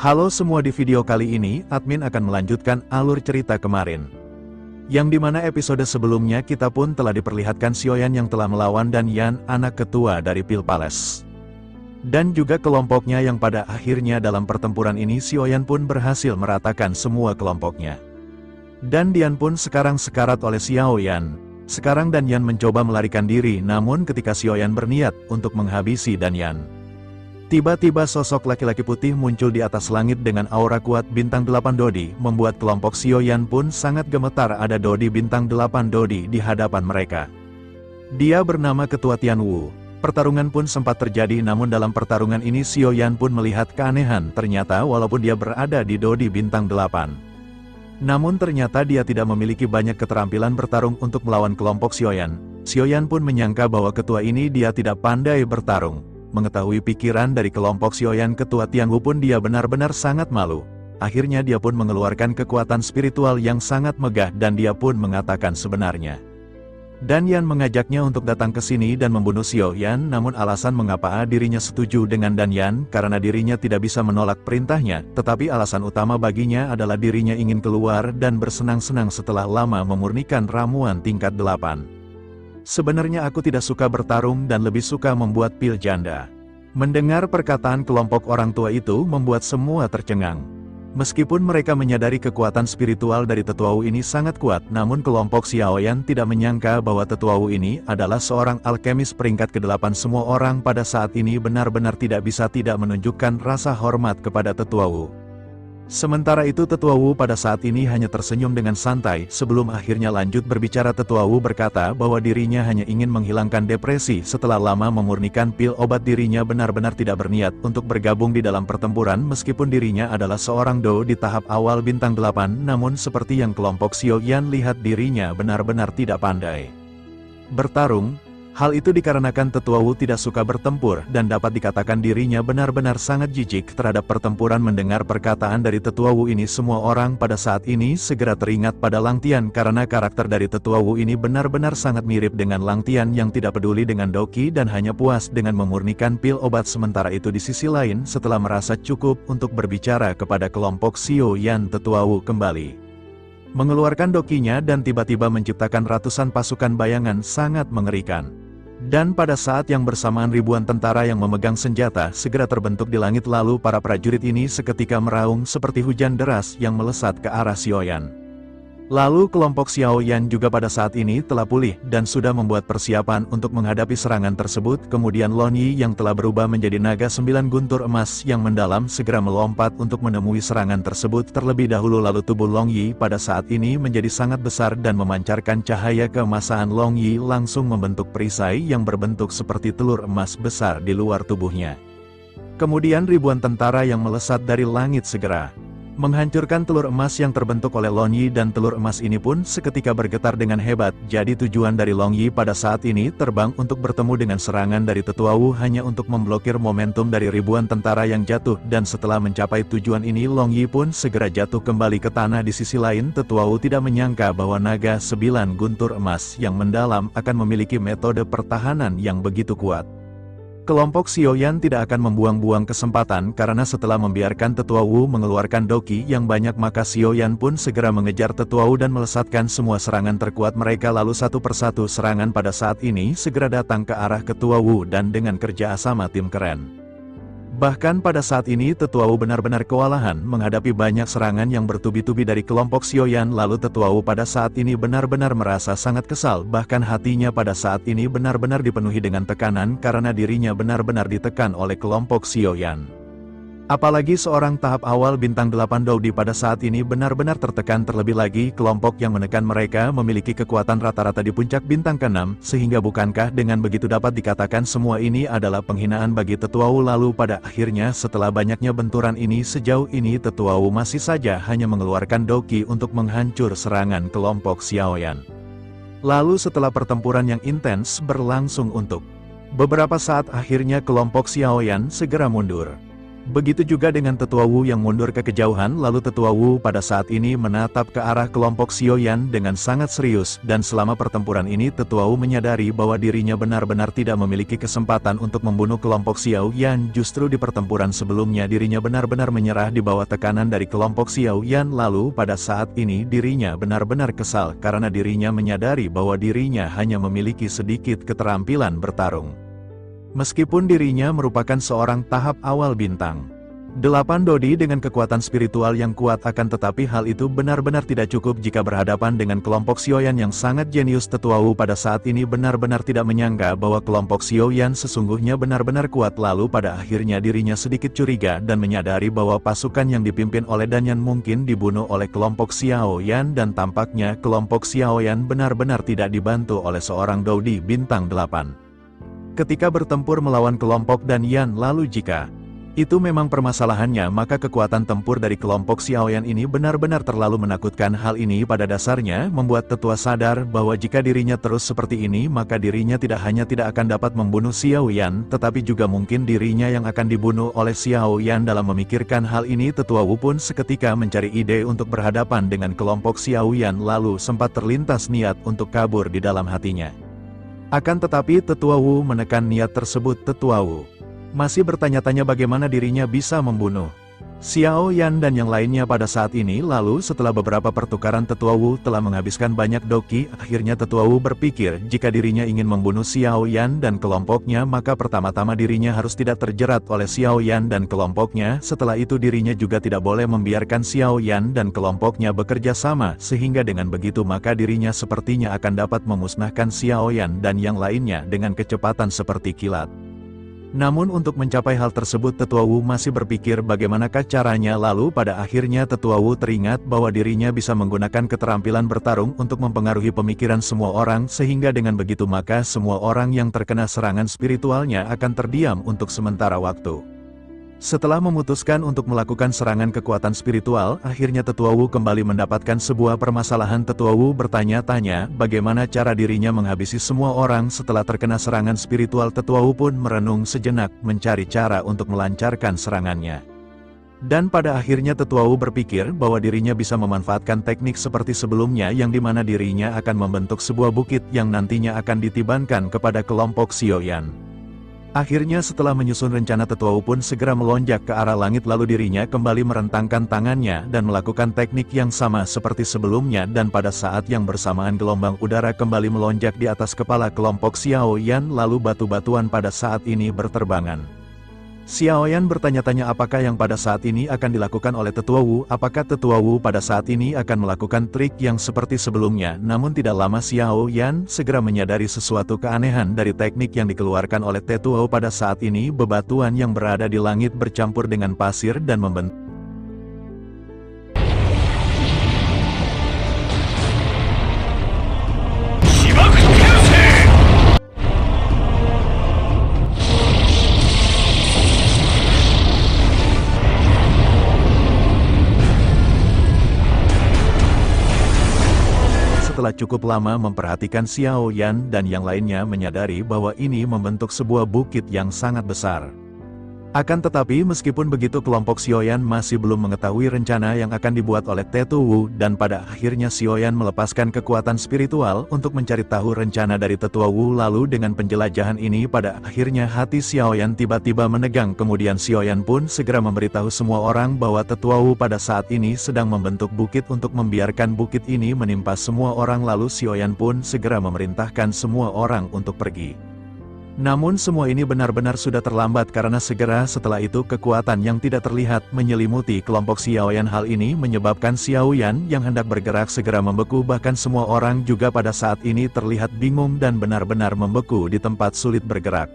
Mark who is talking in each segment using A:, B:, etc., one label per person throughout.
A: Halo semua, di video kali ini, admin akan melanjutkan alur cerita kemarin. Yang dimana episode sebelumnya kita pun telah diperlihatkan Xiaoyan yang telah melawan Dan Yan, anak ketua dari Pil Palace. Dan juga kelompoknya yang pada akhirnya dalam pertempuran ini Xiaoyan pun berhasil meratakan semua kelompoknya. Dan Dian pun sekarang sekarat oleh Xiaoyan. Sekarang Dan Yan mencoba melarikan diri, namun ketika Xiaoyan berniat untuk menghabisi Dan Yan, tiba-tiba sosok laki-laki putih muncul di atas langit dengan aura kuat bintang 8 Dodi, membuat kelompok Xiaoyan pun sangat gemetar. Ada Dodi bintang 8 Dodi di hadapan mereka. Dia bernama Ketua Tianwu. Pertarungan pun sempat terjadi, namun dalam pertarungan ini Xiaoyan pun melihat keanehan. Ternyata walaupun dia berada di Dodi bintang 8, namun ternyata dia tidak memiliki banyak keterampilan bertarung untuk melawan kelompok Xiaoyan. Xiaoyan pun menyangka bahwa ketua ini dia tidak pandai bertarung. Mengetahui pikiran dari kelompok Xiaoyan, Ketua Tianwu pun dia benar-benar sangat malu. Akhirnya dia pun mengeluarkan kekuatan spiritual yang sangat megah dan dia pun mengatakan sebenarnya Dan Yan mengajaknya untuk datang ke sini dan membunuh Xiaoyan, namun alasan mengapa dirinya setuju dengan Dan Yan karena dirinya tidak bisa menolak perintahnya, tetapi alasan utama baginya adalah dirinya ingin keluar dan bersenang-senang setelah lama memurnikan ramuan tingkat 8. Sebenarnya aku tidak suka bertarung dan lebih suka membuat pil janda. Mendengar perkataan kelompok orang tua itu membuat semua tercengang. Meskipun mereka menyadari kekuatan spiritual dari Tetua Wu ini sangat kuat, namun kelompok Xiaoyan tidak menyangka bahwa Tetua Wu ini adalah seorang alkemis peringkat ke-8. Semua orang pada saat ini benar-benar tidak bisa tidak menunjukkan rasa hormat kepada Tetua Wu. Sementara itu Tetua Wu pada saat ini hanya tersenyum dengan santai. Sebelum akhirnya lanjut berbicara, Tetua Wu berkata bahwa dirinya hanya ingin menghilangkan depresi. Setelah lama memurnikan pil obat, dirinya benar-benar tidak berniat untuk bergabung di dalam pertempuran. Meskipun dirinya adalah seorang Do di tahap awal bintang 8, namun seperti yang kelompok Xiaoyan lihat, dirinya benar-benar tidak pandai bertarung. Hal itu dikarenakan Tetua Wu tidak suka bertempur dan dapat dikatakan dirinya benar-benar sangat jijik terhadap pertempuran. Mendengar perkataan dari Tetua Wu ini, semua orang pada saat ini segera teringat pada Lang Tian karena karakter dari Tetua Wu ini benar-benar sangat mirip dengan Lang Tian yang tidak peduli dengan Doki dan hanya puas dengan memurnikan pil obat. Sementara itu di sisi lain, setelah merasa cukup untuk berbicara kepada kelompok Xiaoyan, Tetua Wu kembali mengeluarkan dokinya dan tiba-tiba menciptakan ratusan pasukan bayangan sangat mengerikan. Dan pada saat yang bersamaan ribuan tentara yang memegang senjata segera terbentuk di langit, lalu para prajurit ini seketika meraung seperti hujan deras yang melesat ke arah Xiaoyan. Lalu kelompok Xiaoyan juga pada saat ini telah pulih dan sudah membuat persiapan untuk menghadapi serangan tersebut. Kemudian Lon Yi yang telah berubah menjadi naga 9 guntur emas yang mendalam segera melompat untuk menemui serangan tersebut terlebih dahulu. Lalu tubuh Long Yi pada saat ini menjadi sangat besar dan memancarkan cahaya keemasan. Long Yi langsung membentuk perisai yang berbentuk seperti telur emas besar di luar tubuhnya. Kemudian ribuan tentara yang melesat dari langit segera menghancurkan telur emas yang terbentuk oleh Lon Yi, dan telur emas ini pun seketika bergetar dengan hebat. Jadi tujuan dari Long Yi pada saat ini terbang untuk bertemu dengan serangan dari Tetua Wu hanya untuk memblokir momentum dari ribuan tentara yang jatuh, dan setelah mencapai tujuan ini Long Yi pun segera jatuh kembali ke tanah. Di sisi lain, Tetua Wu tidak menyangka bahwa naga 9 guntur emas yang mendalam akan memiliki metode pertahanan yang begitu kuat. Kelompok Xiaoyan tidak akan membuang-buang kesempatan karena setelah membiarkan Tetua Wu mengeluarkan doki yang banyak, maka Xiaoyan pun segera mengejar Tetua Wu dan melesatkan semua serangan terkuat mereka. Lalu satu persatu serangan pada saat ini segera datang ke arah Tetua Wu dan dengan kerja sama tim keren. Bahkan pada saat ini Tetua Wu benar-benar kewalahan menghadapi banyak serangan yang bertubi-tubi dari kelompok Xiaoyan. Lalu Tetua Wu pada saat ini benar-benar merasa sangat kesal, bahkan hatinya pada saat ini benar-benar dipenuhi dengan tekanan karena dirinya benar-benar ditekan oleh kelompok Xiaoyan. Apalagi seorang tahap awal bintang 8 Dodi pada saat ini benar-benar tertekan, terlebih lagi kelompok yang menekan mereka memiliki kekuatan rata-rata di puncak bintang ke-6, sehingga bukankah dengan begitu dapat dikatakan semua ini adalah penghinaan bagi Tetua Wu. Lalu pada akhirnya setelah banyaknya benturan ini, sejauh ini Tetua Wu masih saja hanya mengeluarkan doki untuk menghancur serangan kelompok Xiaoyan. Lalu setelah pertempuran yang intens berlangsung untuk beberapa saat, akhirnya kelompok Xiaoyan segera mundur. Begitu juga dengan Tetua Wu yang mundur ke kejauhan, lalu Tetua Wu pada saat ini menatap ke arah kelompok Xiaoyan dengan sangat serius, dan selama pertempuran ini Tetua Wu menyadari bahwa dirinya benar-benar tidak memiliki kesempatan untuk membunuh kelompok Xiaoyan. Justru di pertempuran sebelumnya dirinya benar-benar menyerah di bawah tekanan dari kelompok Xiaoyan, lalu pada saat ini dirinya benar-benar kesal karena dirinya menyadari bahwa dirinya hanya memiliki sedikit keterampilan bertarung. Meskipun dirinya merupakan seorang tahap awal bintang 8 Dodi dengan kekuatan spiritual yang kuat, akan tetapi hal itu benar-benar tidak cukup jika berhadapan dengan kelompok Xiaoyan yang sangat jenius. Tetua Wu pada saat ini benar-benar tidak menyangka bahwa kelompok Xiaoyan sesungguhnya benar-benar kuat, lalu pada akhirnya dirinya sedikit curiga dan menyadari bahwa pasukan yang dipimpin oleh Danyan mungkin dibunuh oleh kelompok Xiaoyan, dan tampaknya kelompok Xiaoyan benar-benar tidak dibantu oleh seorang Dodi bintang 8. Ketika bertempur melawan kelompok Danyan, lalu jika itu memang permasalahannya, maka kekuatan tempur dari kelompok Xiaoyan ini benar-benar terlalu menakutkan. Hal ini pada dasarnya membuat tetua sadar bahwa jika dirinya terus seperti ini, maka dirinya tidak hanya tidak akan dapat membunuh Xiaoyan, tetapi juga mungkin dirinya yang akan dibunuh oleh Xiaoyan. Dalam memikirkan hal ini, Tetua Wu pun seketika mencari ide untuk berhadapan dengan kelompok Xiaoyan, lalu sempat terlintas niat untuk kabur di dalam hatinya. Akan tetapi Tetua Wu menekan niat tersebut. Tetua Wu masih bertanya-tanya bagaimana dirinya bisa membunuh Xiaoyan dan yang lainnya pada saat ini. Lalu setelah beberapa pertukaran, Tetua Wu telah menghabiskan banyak doki. Akhirnya Tetua Wu berpikir jika dirinya ingin membunuh Xiaoyan dan kelompoknya, maka pertama-tama dirinya harus tidak terjerat oleh Xiaoyan dan kelompoknya. Setelah itu dirinya juga tidak boleh membiarkan Xiaoyan dan kelompoknya bekerja sama, sehingga dengan begitu maka dirinya sepertinya akan dapat memusnahkan Xiaoyan dan yang lainnya dengan kecepatan seperti kilat. Namun untuk mencapai hal tersebut Tetua Wu masih berpikir bagaimanakah caranya. Lalu pada akhirnya Tetua Wu teringat bahwa dirinya bisa menggunakan keterampilan bertarung untuk mempengaruhi pemikiran semua orang, sehingga dengan begitu maka semua orang yang terkena serangan spiritualnya akan terdiam untuk sementara waktu. Setelah memutuskan untuk melakukan serangan kekuatan spiritual, akhirnya Tetua Wu kembali mendapatkan sebuah permasalahan. Tetua Wu bertanya-tanya bagaimana cara dirinya menghabisi semua orang setelah terkena serangan spiritual. Tetua Wu pun merenung sejenak mencari cara untuk melancarkan serangannya. Dan pada akhirnya Tetua Wu berpikir bahwa dirinya bisa memanfaatkan teknik seperti sebelumnya, yang dimana dirinya akan membentuk sebuah bukit yang nantinya akan ditibankan kepada kelompok Xiaoyan. Akhirnya setelah menyusun rencana, Tetua Wu pun segera melonjak ke arah langit, lalu dirinya kembali merentangkan tangannya dan melakukan teknik yang sama seperti sebelumnya, dan pada saat yang bersamaan gelombang udara kembali melonjak di atas kepala kelompok Xiaoyan, lalu batu-batuan pada saat ini berterbangan. Xiaoyan bertanya-tanya apakah yang pada saat ini akan dilakukan oleh Tetua Wu. Apakah Tetua Wu pada saat ini akan melakukan trik yang seperti sebelumnya? Namun tidak lama Xiaoyan segera menyadari sesuatu keanehan dari teknik yang dikeluarkan oleh Tetua Wu. Pada saat ini bebatuan yang berada di langit bercampur dengan pasir dan membentuk Setelah cukup lama memperhatikan, Xiaoyan dan yang lainnya menyadari bahwa ini membentuk sebuah bukit yang sangat besar. Akan tetapi meskipun begitu kelompok Xiaoyan masih belum mengetahui rencana yang akan dibuat oleh Tetua Wu, dan pada akhirnya Xiaoyan melepaskan kekuatan spiritual untuk mencari tahu rencana dari Tetua Wu. Lalu dengan penjelajahan ini pada akhirnya hati Xiaoyan tiba-tiba menegang. Kemudian Xiaoyan pun segera memberitahu semua orang bahwa Tetua Wu pada saat ini sedang membentuk bukit untuk membiarkan bukit ini menimpa semua orang. Lalu Xiaoyan pun segera memerintahkan semua orang untuk pergi. Namun semua ini benar-benar sudah terlambat, karena segera setelah itu kekuatan yang tidak terlihat menyelimuti kelompok Xiaoyan. Hal ini menyebabkan Xiaoyan yang hendak bergerak segera membeku, bahkan semua orang juga pada saat ini terlihat bingung dan benar-benar membeku di tempat, sulit bergerak.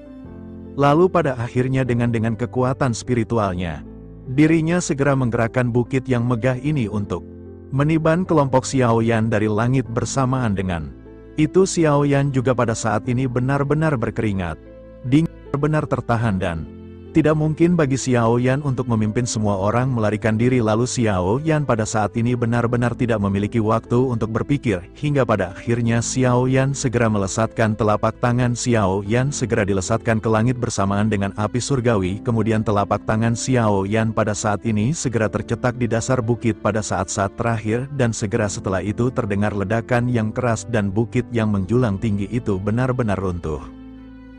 A: Lalu pada akhirnya dengan kekuatan spiritualnya, dirinya segera menggerakkan bukit yang megah ini untuk meniban kelompok Xiaoyan dari langit. Bersamaan dengan itu Xiaoyan juga pada saat ini benar-benar berkeringat dingin, benar tertahan dan Tidak mungkin bagi Xiao Yan untuk memimpin semua orang melarikan diri, lalu Xiao Yan pada saat ini benar-benar tidak memiliki waktu untuk berpikir, hingga pada akhirnya Xiao Yan segera melesatkan telapak tangan. Xiao Yan segera dilesatkan ke langit bersamaan dengan api surgawi, kemudian telapak tangan Xiao Yan pada saat ini segera tercetak di dasar bukit pada saat-saat terakhir, dan segera setelah itu terdengar ledakan yang keras dan bukit yang menjulang tinggi itu benar-benar runtuh.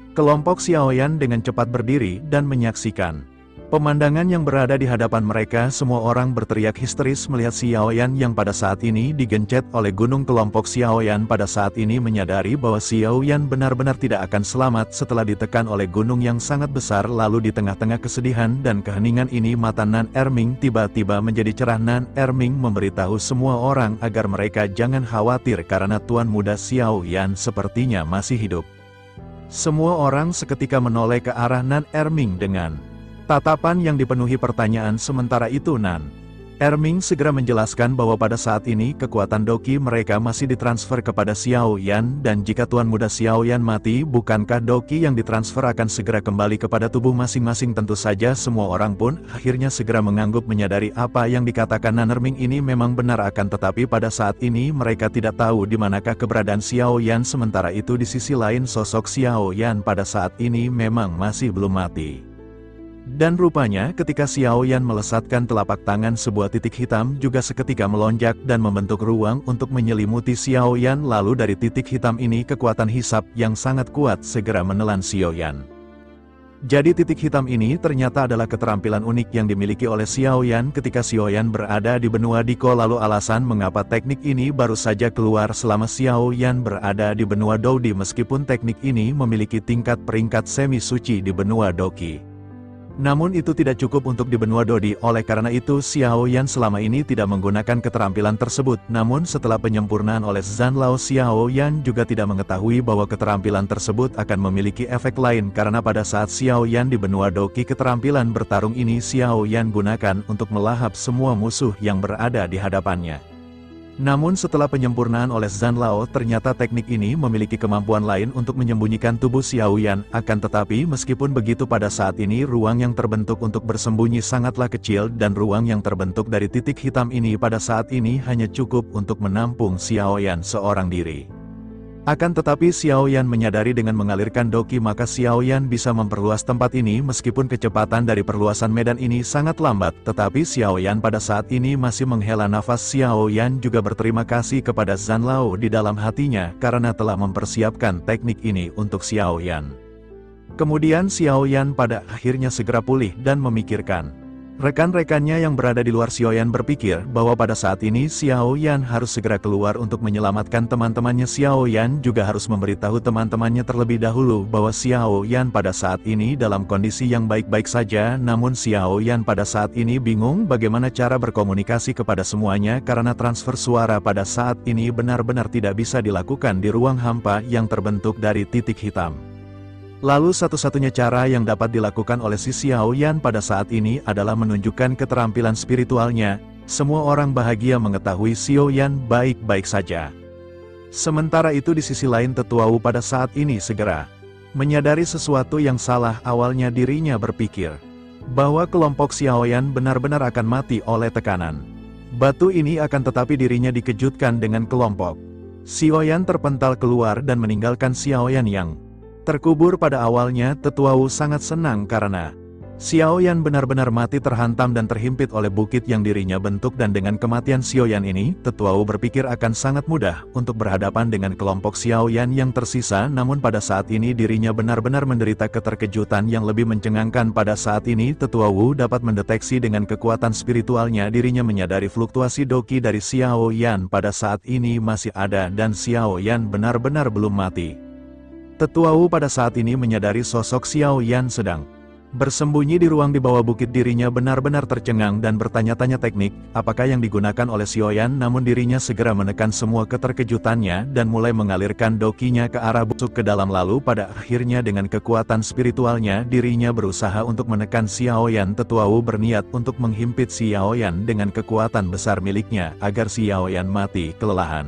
A: Kelompok Xiao Yan dengan cepat berdiri dan menyaksikan pemandangan yang berada di hadapan mereka. Semua orang berteriak histeris melihat Xiao Yan yang pada saat ini digencet oleh gunung. Kelompok Xiao Yan pada saat ini menyadari bahwa Xiao Yan benar-benar tidak akan selamat setelah ditekan oleh gunung yang sangat besar. Lalu di tengah-tengah kesedihan dan keheningan ini mata Nan Erming tiba-tiba menjadi cerah. Nan Erming memberitahu semua orang agar mereka jangan khawatir karena Tuan Muda Xiao Yan sepertinya masih hidup. Semua orang seketika menoleh ke arah Nan Erming dengan tatapan yang dipenuhi pertanyaan. Sementara itu Nan Erming segera menjelaskan bahwa pada saat ini kekuatan Doki mereka masih ditransfer kepada Xiao Yan, dan jika Tuan Muda Xiao Yan mati, bukankah Doki yang ditransfer akan segera kembali kepada tubuh masing-masing? Tentu saja semua orang pun akhirnya segera mengangguk, menyadari apa yang dikatakan Nan Erming ini memang benar, akan tetapi pada saat ini mereka tidak tahu di manakah keberadaan Xiao Yan. Sementara itu di sisi lain sosok Xiao Yan pada saat ini memang masih belum mati. Dan rupanya ketika Xiao Yan melesatkan telapak tangan, sebuah titik hitam juga seketika melonjak dan membentuk ruang untuk menyelimuti Xiao Yan. Lalu dari titik hitam ini kekuatan hisap yang sangat kuat segera menelan Xiao Yan. Jadi titik hitam ini ternyata adalah keterampilan unik yang dimiliki oleh Xiao Yan ketika Xiao Yan berada di benua Diko. Lalu alasan mengapa teknik ini baru saja keluar selama Xiao Yan berada di benua Doudi, meskipun teknik ini memiliki tingkat peringkat semi suci di benua Doki. Namun itu tidak cukup untuk di benua Dodi, oleh karena itu Xiao Yan selama ini tidak menggunakan keterampilan tersebut. Namun setelah penyempurnaan oleh Zhan Lao, Xiao Yan juga tidak mengetahui bahwa keterampilan tersebut akan memiliki efek lain, karena pada saat Xiao Yan di benua Doki, keterampilan bertarung ini Xiao Yan gunakan untuk melahap semua musuh yang berada di hadapannya. Namun setelah penyempurnaan oleh Zhan Lao, ternyata teknik ini memiliki kemampuan lain untuk menyembunyikan tubuh Xiao Yan. Akan tetapi meskipun begitu pada saat ini ruang yang terbentuk untuk bersembunyi sangatlah kecil, dan ruang yang terbentuk dari titik hitam ini pada saat ini hanya cukup untuk menampung Xiao Yan seorang diri. Akan tetapi Xiao Yan menyadari dengan mengalirkan Doki maka Xiao Yan bisa memperluas tempat ini. Meskipun kecepatan dari perluasan medan ini sangat lambat, tetapi Xiao Yan pada saat ini masih menghela nafas. Xiao Yan juga berterima kasih kepada Zhan Lao di dalam hatinya karena telah mempersiapkan teknik ini untuk Xiao Yan. Kemudian Xiao Yan pada akhirnya segera pulih dan memikirkan. Rekan-rekannya yang berada di luar Xiao Yan berpikir bahwa pada saat ini Xiao Yan harus segera keluar untuk menyelamatkan teman-temannya. Xiao Yan juga harus memberitahu teman-temannya terlebih dahulu bahwa Xiao Yan pada saat ini dalam kondisi yang baik-baik saja. Namun Xiao Yan pada saat ini bingung bagaimana cara berkomunikasi kepada semuanya karena transfer suara pada saat ini benar-benar tidak bisa dilakukan di ruang hampa yang terbentuk dari titik hitam. Lalu satu-satunya cara yang dapat dilakukan oleh si Xiao Yan pada saat ini adalah menunjukkan keterampilan spiritualnya. Semua orang bahagia mengetahui Xiao Yan baik-baik saja. Sementara itu di sisi lain Tetua Wu pada saat ini segera menyadari sesuatu yang salah. Awalnya dirinya berpikir bahwa kelompok Xiao Yan benar-benar akan mati oleh tekanan batu ini, akan tetapi dirinya dikejutkan dengan kelompok Xiao Yan terpental keluar dan meninggalkan Xiao Yan yang terkubur. Pada awalnya Tetua Wu sangat senang karena Xiao Yan benar-benar mati terhantam dan terhimpit oleh bukit yang dirinya bentuk, dan dengan kematian Xiao Yan ini, Tetua Wu berpikir akan sangat mudah untuk berhadapan dengan kelompok Xiao Yan yang tersisa. Namun pada saat ini dirinya benar-benar menderita keterkejutan yang lebih mencengangkan. Pada saat ini Tetua Wu dapat mendeteksi dengan kekuatan spiritualnya, dirinya menyadari fluktuasi Doki dari Xiao Yan pada saat ini masih ada dan Xiao Yan benar-benar belum mati. Tetua Wu pada saat ini menyadari sosok Xiao Yan sedang bersembunyi di ruang di bawah bukit. Dirinya benar-benar tercengang dan bertanya-tanya teknik apakah yang digunakan oleh Xiao Yan. Namun dirinya segera menekan semua keterkejutannya dan mulai mengalirkan dokinya ke arah busuk ke dalam. Lalu pada akhirnya dengan kekuatan spiritualnya dirinya berusaha untuk menekan Xiao Yan. Tetua Wu berniat untuk menghimpit Xiao Yan dengan kekuatan besar miliknya agar Xiao Yan mati kelelahan.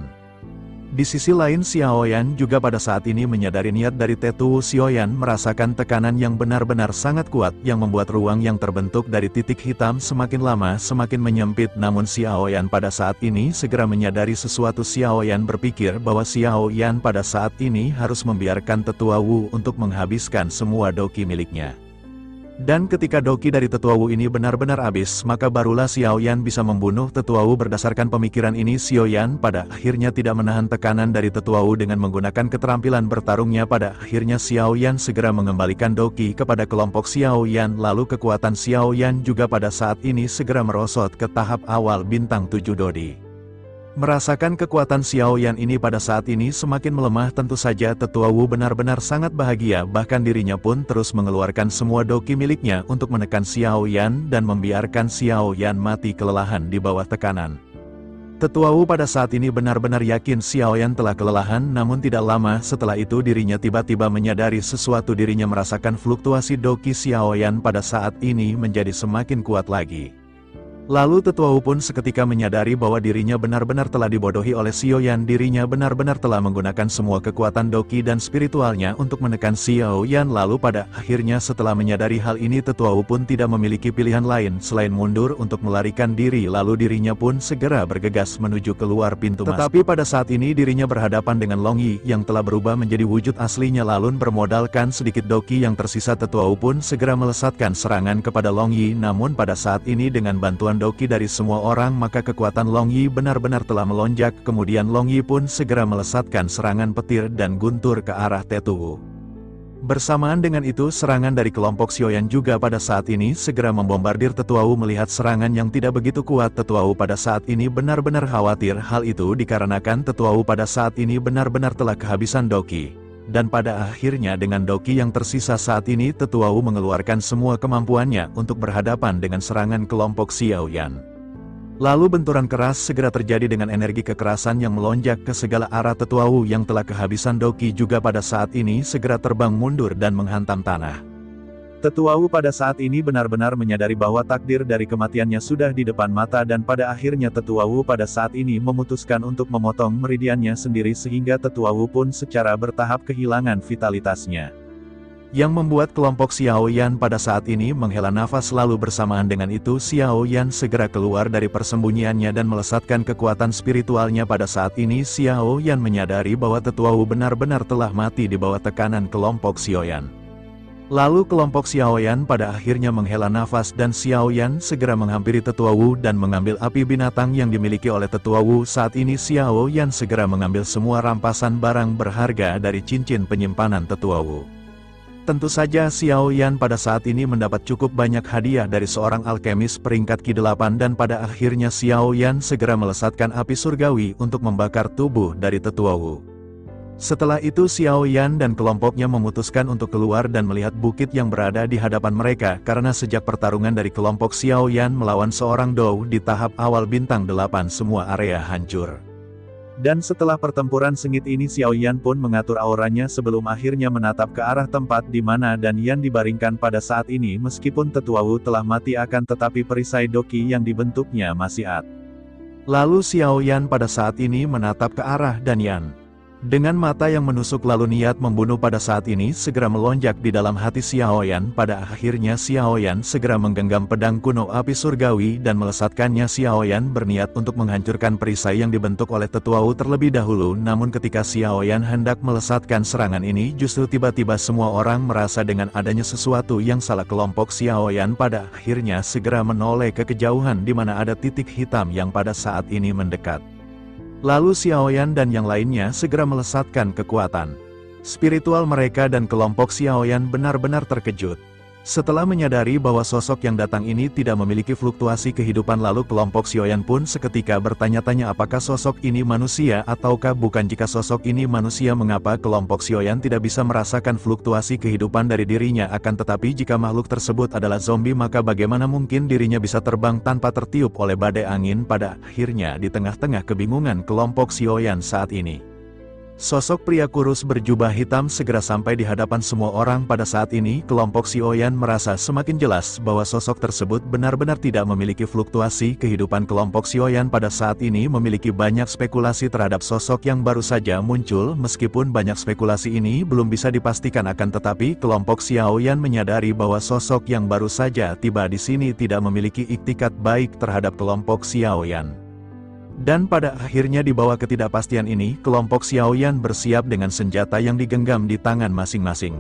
A: Di sisi lain Xiaoyan juga pada saat ini menyadari niat dari Tetu Xiaoyan merasakan tekanan yang benar-benar sangat kuat yang membuat ruang yang terbentuk dari titik hitam semakin lama semakin menyempit. Namun Xiaoyan pada saat ini segera menyadari sesuatu. Xiaoyan berpikir bahwa Xiaoyan pada saat ini harus membiarkan Tetua Wu untuk menghabiskan semua doki miliknya. Dan ketika doki dari Tetua Wu ini benar-benar habis, maka barulah Xiaoyan bisa membunuh Tetua Wu. Berdasarkan pemikiran ini, Xiaoyan pada akhirnya tidak menahan tekanan dari Tetua Wu dengan menggunakan keterampilan bertarungnya. Pada akhirnya Xiaoyan segera mengembalikan doki kepada kelompok Xiaoyan, lalu kekuatan Xiaoyan juga pada saat ini segera merosot ke tahap awal bintang 7 Dodi. Merasakan kekuatan Xiaoyan ini pada saat ini semakin melemah, tentu saja Tetua Wu benar-benar sangat bahagia, bahkan dirinya pun terus mengeluarkan semua doki miliknya untuk menekan Xiaoyan dan membiarkan Xiaoyan mati kelelahan di bawah tekanan. Tetua Wu pada saat ini benar-benar yakin Xiaoyan telah kelelahan, namun tidak lama setelah itu dirinya tiba-tiba menyadari sesuatu. Dirinya merasakan fluktuasi doki Xiaoyan pada saat ini menjadi semakin kuat lagi. Lalu Tetua Wu pun seketika menyadari bahwa dirinya benar-benar telah dibodohi oleh Xiaoyan. Dirinya benar-benar telah menggunakan semua kekuatan doki dan spiritualnya untuk menekan Xiaoyan. Lalu pada akhirnya setelah menyadari hal ini, Tetua Wu pun tidak memiliki pilihan lain selain mundur untuk melarikan diri. Lalu dirinya pun segera bergegas menuju keluar pintu masuk. Tetapi pada saat ini dirinya berhadapan dengan Long Yi yang telah berubah menjadi wujud aslinya. Lalu bermodalkan sedikit doki yang tersisa, Tetua Wu pun segera melesatkan serangan kepada Long Yi. Namun pada saat ini dengan bantuan doki dari semua orang, maka kekuatan Long Yi benar-benar telah melonjak. Kemudian Long Yi pun segera melesatkan serangan petir dan guntur ke arah Tetu Wu. Bersamaan dengan itu serangan dari kelompok Xiaoyan juga pada saat ini segera membombardir Tetua Wu. Melihat serangan yang tidak begitu kuat, Tetua Wu pada saat ini benar-benar khawatir. Hal itu dikarenakan Tetua Wu pada saat ini benar-benar telah kehabisan doki. Dan pada akhirnya dengan doki yang tersisa saat ini, Tetua Wu mengeluarkan semua kemampuannya untuk berhadapan dengan serangan kelompok Xiaoyan. Lalu benturan keras segera terjadi dengan energi kekerasan yang melonjak ke segala arah. Tetua Wu yang telah kehabisan doki juga pada saat ini segera terbang mundur dan menghantam tanah. Tetua Wu pada saat ini benar-benar menyadari bahwa takdir dari kematiannya sudah di depan mata, dan pada akhirnya Tetua Wu pada saat ini memutuskan untuk memotong meridiannya sendiri sehingga Tetua Wu pun secara bertahap kehilangan vitalitasnya. Yang membuat kelompok Xiaoyan pada saat ini menghela nafas. Lalu bersamaan dengan itu Xiaoyan segera keluar dari persembunyiannya dan melesatkan kekuatan spiritualnya. Pada saat ini Xiaoyan menyadari bahwa Tetua Wu benar-benar telah mati di bawah tekanan kelompok Xiaoyan. Lalu kelompok Xiaoyan pada akhirnya menghela nafas dan Xiaoyan segera menghampiri Tetua Wu dan mengambil api binatang yang dimiliki oleh Tetua Wu. Saat ini Xiaoyan segera mengambil semua rampasan barang berharga dari cincin penyimpanan Tetua Wu. Tentu saja Xiaoyan pada saat ini mendapat cukup banyak hadiah dari seorang alkemis peringkat ke-8 dan pada akhirnya Xiaoyan segera melesatkan api surgawi untuk membakar tubuh dari Tetua Wu. Setelah itu Xiaoyan dan kelompoknya memutuskan untuk keluar dan melihat bukit yang berada di hadapan mereka, karena sejak pertarungan dari kelompok Xiaoyan melawan seorang Dou di tahap awal bintang 8 semua area hancur. Dan setelah pertempuran sengit ini Xiaoyan pun mengatur auranya sebelum akhirnya menatap ke arah tempat di mana Dan Yan dibaringkan pada saat ini. Meskipun Tetua Wu telah mati akan tetapi perisai doki yang dibentuknya masih ada. Lalu Xiaoyan pada saat ini menatap ke arah Dan Yan dengan mata yang menusuk, lalu niat membunuh pada saat ini segera melonjak di dalam hati Xiaoyan. Pada akhirnya Xiaoyan segera menggenggam pedang kuno api surgawi dan melesatkannya. Xiaoyan berniat untuk menghancurkan perisai yang dibentuk oleh Tetua Wu terlebih dahulu. Namun ketika Xiaoyan hendak melesatkan serangan ini, justru tiba-tiba semua orang merasa dengan adanya sesuatu yang salah. Kelompok Xiaoyan pada akhirnya segera menoleh ke kejauhan di mana ada titik hitam yang pada saat ini mendekat. Lalu Xiaoyan dan yang lainnya segera melesatkan kekuatan spiritual mereka dan kelompok Xiaoyan benar-benar terkejut. Setelah menyadari bahwa sosok yang datang ini tidak memiliki fluktuasi kehidupan, lalu kelompok Xiaoyan pun seketika bertanya-tanya apakah sosok ini manusia ataukah bukan. Jika sosok ini manusia, mengapa kelompok Xiaoyan tidak bisa merasakan fluktuasi kehidupan dari dirinya? Akan tetapi jika makhluk tersebut adalah zombie, maka bagaimana mungkin dirinya bisa terbang tanpa tertiup oleh badai angin? Pada akhirnya di tengah-tengah kebingungan kelompok Xiaoyan saat ini, Sosok pria kurus berjubah hitam segera sampai di hadapan semua orang. Pada saat ini, kelompok Xiaoyan merasa semakin jelas bahwa sosok tersebut benar-benar tidak memiliki fluktuasi. Kehidupan kelompok Xiaoyan pada saat ini memiliki banyak spekulasi terhadap sosok yang baru saja muncul. Meskipun banyak spekulasi ini belum bisa dipastikan, akan tetapi kelompok Xiaoyan menyadari bahwa sosok yang baru saja tiba di sini tidak memiliki iktikat baik terhadap kelompok Xiaoyan. Dan pada akhirnya di bawah ketidakpastian ini, kelompok Xiaoyan bersiap dengan senjata yang digenggam di tangan masing-masing.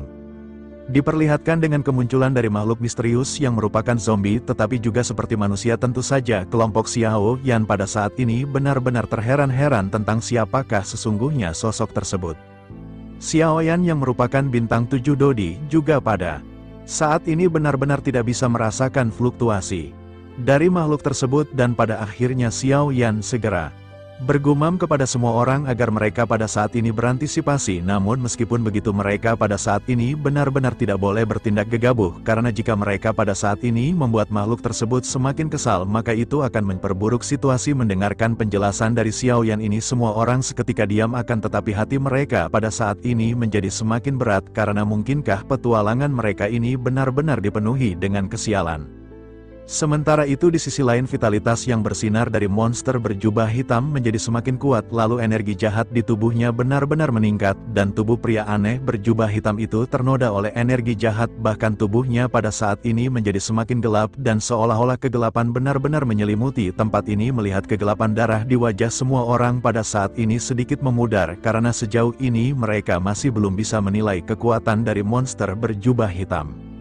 A: Diperlihatkan dengan kemunculan dari makhluk misterius yang merupakan zombie tetapi juga seperti manusia, tentu saja kelompok Xiaoyan pada saat ini benar-benar terheran-heran tentang siapakah sesungguhnya sosok tersebut. Xiaoyan yang merupakan bintang 7 Dodi juga pada saat ini benar-benar tidak bisa merasakan fluktuasi dari makhluk tersebut, dan pada akhirnya Xiaoyan segera bergumam kepada semua orang agar mereka pada saat ini berantisipasi. Namun meskipun begitu, mereka pada saat ini benar-benar tidak boleh bertindak gegabah, karena jika mereka pada saat ini membuat makhluk tersebut semakin kesal, maka itu akan memperburuk situasi. Mendengarkan penjelasan dari Xiaoyan ini, semua orang seketika diam, akan tetapi hati mereka pada saat ini menjadi semakin berat, karena mungkinkah petualangan mereka ini benar-benar dipenuhi dengan kesialan. Sementara itu di sisi lain, vitalitas yang bersinar dari monster berjubah hitam menjadi semakin kuat, lalu energi jahat di tubuhnya benar-benar meningkat, dan tubuh pria aneh berjubah hitam itu ternoda oleh energi jahat. Bahkan tubuhnya pada saat ini menjadi semakin gelap, dan seolah-olah kegelapan benar-benar menyelimuti tempat ini. Melihat kegelapan, darah di wajah semua orang pada saat ini sedikit memudar, karena sejauh ini mereka masih belum bisa menilai kekuatan dari monster berjubah hitam.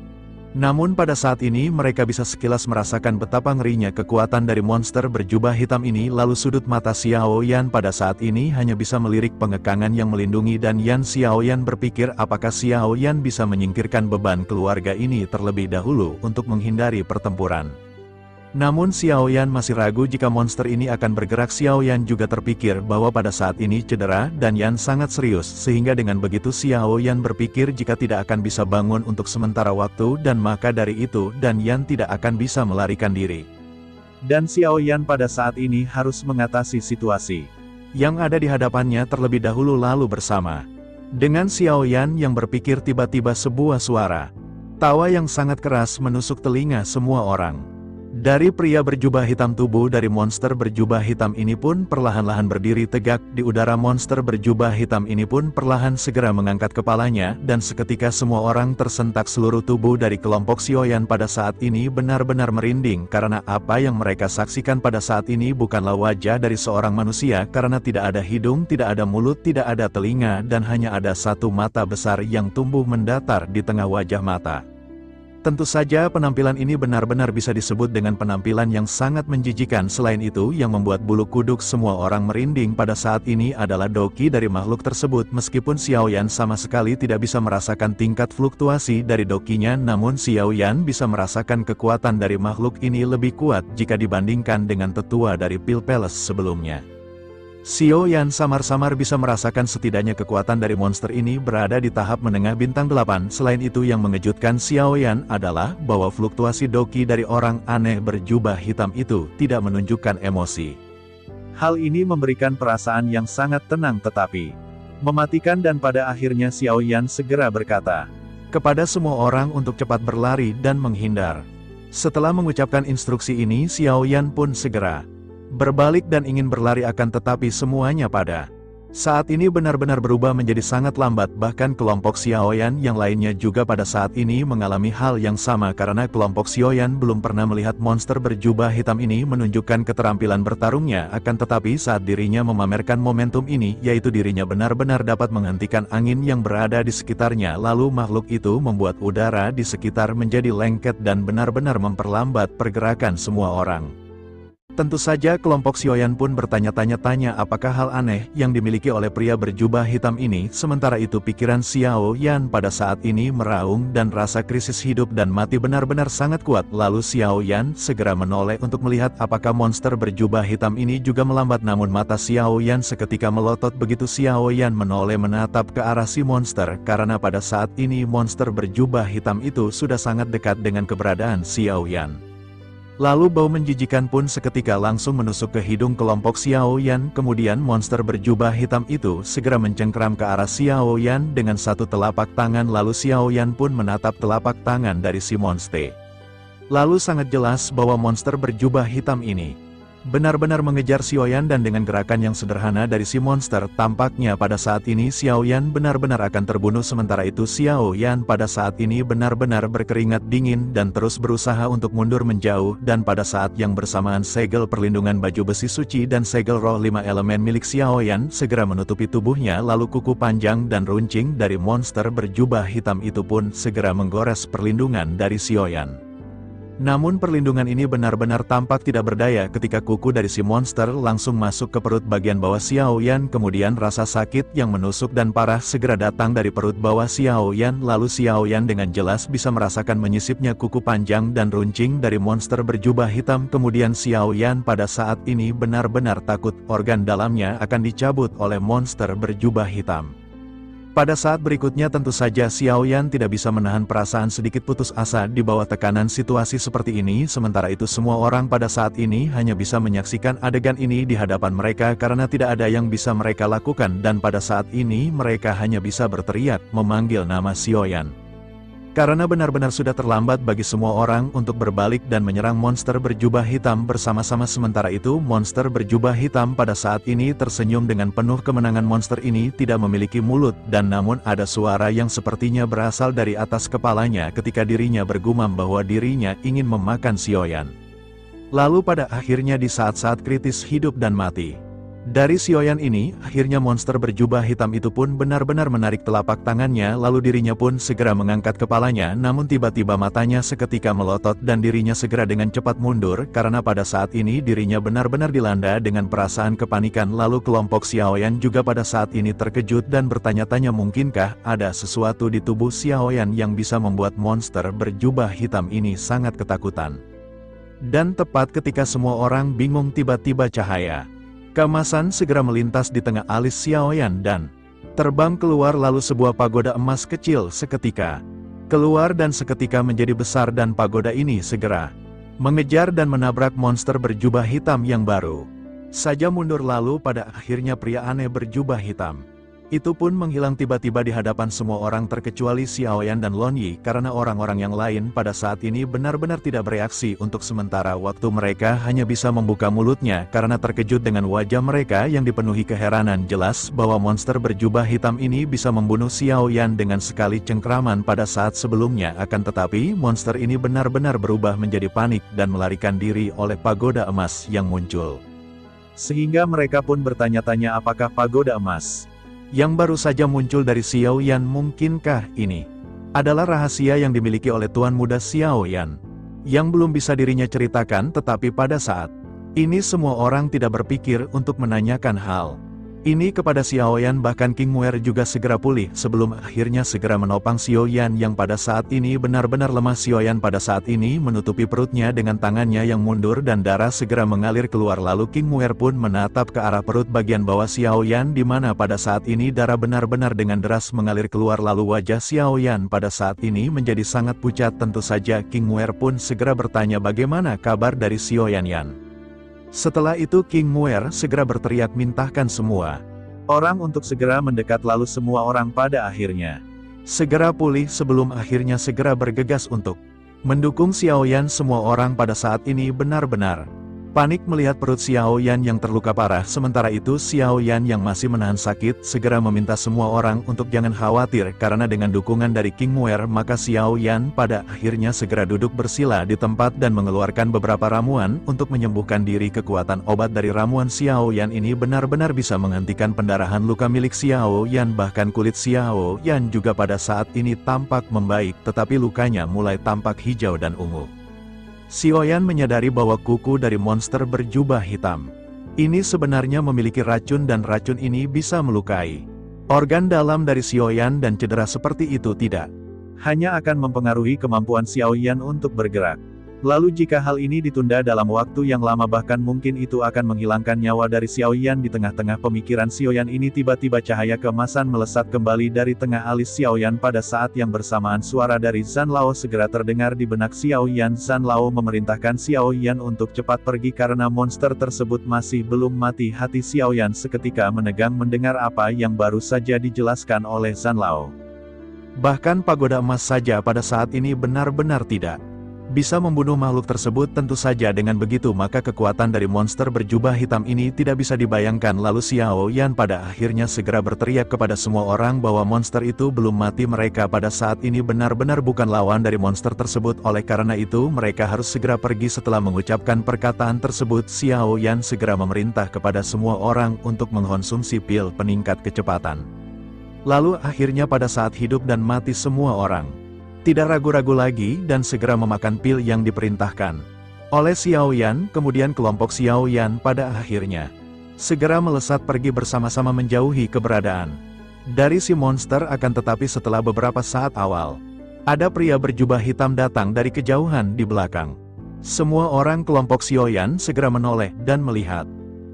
A: Namun pada saat ini mereka bisa sekilas merasakan betapa ngerinya kekuatan dari monster berjubah hitam ini. Lalu sudut mata Xiaoyan pada saat ini hanya bisa melirik pengekangan yang melindungi, dan Yan Xiaoyan berpikir apakah Xiaoyan bisa menyingkirkan beban keluarga ini terlebih dahulu untuk menghindari pertempuran. Namun Xiaoyan masih ragu jika monster ini akan bergerak. Xiaoyan juga terpikir bahwa pada saat ini cedera dan Yan sangat serius, sehingga dengan begitu Xiaoyan berpikir jika tidak akan bisa bangun untuk sementara waktu, dan maka dari itu dan Yan tidak akan bisa melarikan diri. Dan Xiaoyan pada saat ini harus mengatasi situasi yang ada di hadapannya terlebih dahulu. Lalu bersama dengan Xiaoyan yang berpikir, tiba-tiba sebuah suara tawa yang sangat keras menusuk telinga semua orang. Dari pria berjubah hitam, tubuh dari monster berjubah hitam ini pun perlahan-lahan berdiri tegak di udara. Monster berjubah hitam ini pun perlahan segera mengangkat kepalanya, dan seketika semua orang tersentak. Seluruh tubuh dari kelompok Xiaoyan pada saat ini benar-benar merinding, karena apa yang mereka saksikan pada saat ini bukanlah wajah dari seorang manusia, karena tidak ada hidung, tidak ada mulut, tidak ada telinga, dan hanya ada satu mata besar yang tumbuh mendatar di tengah wajah mata. Tentu saja penampilan ini benar-benar bisa disebut dengan penampilan yang sangat menjijikan. Selain itu, yang membuat bulu kuduk semua orang merinding pada saat ini adalah doki dari makhluk tersebut. Meskipun Xiaoyan sama sekali tidak bisa merasakan tingkat fluktuasi dari dokinya, namun Xiaoyan bisa merasakan kekuatan dari makhluk ini lebih kuat jika dibandingkan dengan tetua dari Pil Palace sebelumnya. Xiaoyan samar-samar bisa merasakan setidaknya kekuatan dari monster ini berada di tahap menengah bintang 8. Selain itu, yang mengejutkan Xiaoyan adalah bahwa fluktuasi doki dari orang aneh berjubah hitam itu tidak menunjukkan emosi. Hal ini memberikan perasaan yang sangat tenang tetapi mematikan, dan pada akhirnya Xiaoyan segera berkata kepada semua orang untuk cepat berlari dan menghindar. Setelah mengucapkan instruksi ini, Xiaoyan pun segera berbalik dan ingin berlari, akan tetapi semuanya pada saat ini benar-benar berubah menjadi sangat lambat. Bahkan kelompok Xiaoyan yang lainnya juga pada saat ini mengalami hal yang sama, karena kelompok Xiaoyan belum pernah melihat monster berjubah hitam ini menunjukkan keterampilan bertarungnya. Akan tetapi saat dirinya memamerkan momentum ini, yaitu dirinya benar-benar dapat menghentikan angin yang berada di sekitarnya, lalu makhluk itu membuat udara di sekitar menjadi lengket dan benar-benar memperlambat pergerakan semua orang. Tentu saja kelompok Xiaoyan pun bertanya-tanya apakah hal aneh yang dimiliki oleh pria berjubah hitam ini. Sementara itu pikiran Xiaoyan pada saat ini meraung, dan rasa krisis hidup dan mati benar-benar sangat kuat. Lalu Xiaoyan segera menoleh untuk melihat apakah monster berjubah hitam ini juga melambat, namun mata Xiaoyan seketika melotot begitu Xiaoyan menoleh menatap ke arah si monster, karena pada saat ini monster berjubah hitam itu sudah sangat dekat dengan keberadaan Xiaoyan. Lalu bau menjijikan pun seketika langsung menusuk ke hidung kelompok Xiao Yan. Kemudian monster berjubah hitam itu segera mencengkram ke arah Xiao Yan dengan satu telapak tangan, lalu Xiao Yan pun menatap telapak tangan dari si monster. Lalu sangat jelas bahwa monster berjubah hitam ini benar-benar mengejar Xiao Yan, dan dengan gerakan yang sederhana dari si monster, tampaknya pada saat ini Xiao Yan benar-benar akan terbunuh. Sementara itu Xiao Yan pada saat ini benar-benar berkeringat dingin dan terus berusaha untuk mundur menjauh, dan pada saat yang bersamaan segel perlindungan baju besi suci dan segel roh 5 elemen milik Xiao Yan segera menutupi tubuhnya, lalu kuku panjang dan runcing dari monster berjubah hitam itu pun segera menggores perlindungan dari Xiao Yan. Namun perlindungan ini benar-benar tampak tidak berdaya ketika kuku dari si monster langsung masuk ke perut bagian bawah Xiao Yan. Kemudian rasa sakit yang menusuk dan parah segera datang dari perut bawah Xiao Yan, lalu Xiao Yan dengan jelas bisa merasakan menyisipnya kuku panjang dan runcing dari monster berjubah hitam. Kemudian Xiao Yan pada saat ini benar-benar takut organ dalamnya akan dicabut oleh monster berjubah hitam. Pada saat berikutnya tentu saja Xiao Yan tidak bisa menahan perasaan sedikit putus asa di bawah tekanan situasi seperti ini. Sementara itu semua orang pada saat ini hanya bisa menyaksikan adegan ini di hadapan mereka karena tidak ada yang bisa mereka lakukan, dan pada saat ini mereka hanya bisa berteriak memanggil nama Xiao Yan. Karena benar-benar sudah terlambat bagi semua orang untuk berbalik dan menyerang monster berjubah hitam bersama-sama. Sementara itu monster berjubah hitam pada saat ini tersenyum dengan penuh kemenangan. Monster ini tidak memiliki mulut, dan namun ada suara yang sepertinya berasal dari atas kepalanya ketika dirinya bergumam bahwa dirinya ingin memakan Xiao Yan. Lalu pada akhirnya di saat-saat kritis hidup dan mati dari Xiao Yan ini, akhirnya monster berjubah hitam itu pun benar-benar menarik telapak tangannya, lalu dirinya pun segera mengangkat kepalanya. Namun tiba-tiba matanya seketika melotot dan dirinya segera dengan cepat mundur, karena pada saat ini dirinya benar-benar dilanda dengan perasaan kepanikan. Lalu kelompok Xiao Yan juga pada saat ini terkejut dan bertanya-tanya mungkinkah ada sesuatu di tubuh Xiao Yan yang bisa membuat monster berjubah hitam ini sangat ketakutan. Dan tepat ketika semua orang bingung, tiba-tiba cahaya keemasan segera melintas di tengah alis Xiao Yan dan terbang keluar, lalu sebuah pagoda emas kecil seketika keluar dan seketika menjadi besar, dan pagoda ini segera mengejar dan menabrak monster berjubah hitam yang baru saja mundur. Lalu pada akhirnya pria aneh berjubah hitam itu pun menghilang tiba-tiba di hadapan semua orang terkecuali Xiao Yan dan Lon Yi, karena orang-orang yang lain pada saat ini benar-benar tidak bereaksi untuk sementara waktu. Mereka hanya bisa membuka mulutnya karena terkejut dengan wajah mereka yang dipenuhi keheranan. Jelas bahwa monster berjubah hitam ini bisa membunuh Xiao Yan dengan sekali cengkraman pada saat sebelumnya, akan tetapi monster ini benar-benar berubah menjadi panik dan melarikan diri oleh pagoda emas yang muncul. Sehingga mereka pun bertanya-tanya apakah pagoda emas yang baru saja muncul dari Xiao Yan, mungkinkah ini adalah rahasia yang dimiliki oleh Tuan Muda Xiao Yan yang belum bisa dirinya ceritakan. Tetapi pada saat ini semua orang tidak berpikir untuk menanyakan hal ini kepada Xiao Yan. Bahkan King Muer juga segera pulih sebelum akhirnya segera menopang Xiao Yan yang pada saat ini benar-benar lemah. Xiao Yan pada saat ini menutupi perutnya dengan tangannya yang mundur dan darah segera mengalir keluar. Lalu King Muer pun menatap ke arah perut bagian bawah Xiao Yan, di mana pada saat ini darah benar-benar dengan deras mengalir keluar. Lalu wajah Xiao Yan pada saat ini menjadi sangat pucat. Tentu saja King Muer pun segera bertanya bagaimana kabar dari Xiao Yan. Setelah itu King Muer segera berteriak mintahkan semua orang untuk segera mendekat, lalu semua orang pada akhirnya segera pulih sebelum akhirnya segera bergegas untuk mendukung Xiao Yan. Semua orang pada saat ini benar-benar panik melihat perut Xiao Yan yang terluka parah. Sementara itu Xiao Yan yang masih menahan sakit segera meminta semua orang untuk jangan khawatir, karena dengan dukungan dari King Muer maka Xiao Yan pada akhirnya segera duduk bersila di tempat dan mengeluarkan beberapa ramuan untuk menyembuhkan diri. Kekuatan obat dari ramuan Xiao Yan ini benar-benar bisa menghentikan pendarahan luka milik Xiao Yan. Bahkan kulit Xiao Yan juga pada saat ini tampak membaik, tetapi lukanya mulai tampak hijau dan ungu. Xiao Yan menyadari bahwa kuku dari monster berjubah hitam ini sebenarnya memiliki racun, dan racun ini bisa melukai organ dalam dari Xiao Yan, dan cedera seperti itu tidak hanya akan mempengaruhi kemampuan Xiao Yan untuk bergerak, Lalu jika hal ini ditunda dalam waktu yang lama bahkan mungkin itu akan menghilangkan nyawa dari Xiao Yan. Di tengah-tengah pemikiran Xiao Yan ini tiba-tiba cahaya keemasan melesat kembali dari tengah alis Xiao Yan. Pada saat yang bersamaan suara dari Zhan Lao segera terdengar di benak Xiao Yan. Zhan Lao memerintahkan Xiao Yan untuk cepat pergi karena monster tersebut masih belum mati. Hati Xiao Yan seketika menegang mendengar apa yang baru saja dijelaskan oleh Zhan Lao. Bahkan pagoda emas saja pada saat ini benar-benar tidak bisa membunuh makhluk tersebut. Tentu saja dengan begitu maka kekuatan dari monster berjubah hitam ini tidak bisa dibayangkan. Lalu Xiao Yan pada akhirnya segera berteriak kepada semua orang bahwa monster itu belum mati. Mereka pada saat ini benar-benar bukan lawan dari monster tersebut. Oleh karena itu mereka harus segera pergi. Setelah mengucapkan perkataan tersebut, Xiao Yan segera memerintah kepada semua orang untuk mengkonsumsi pil peningkat kecepatan. Lalu akhirnya pada saat hidup dan mati semua orang tidak ragu-ragu lagi dan segera memakan pil yang diperintahkan oleh Xiao Yan. Kemudian kelompok Xiao Yan pada akhirnya segera melesat pergi bersama-sama menjauhi keberadaan dari si monster. Akan tetapi setelah beberapa saat awal, ada pria berjubah hitam datang dari kejauhan di belakang. Semua orang kelompok Xiao Yan segera menoleh dan melihat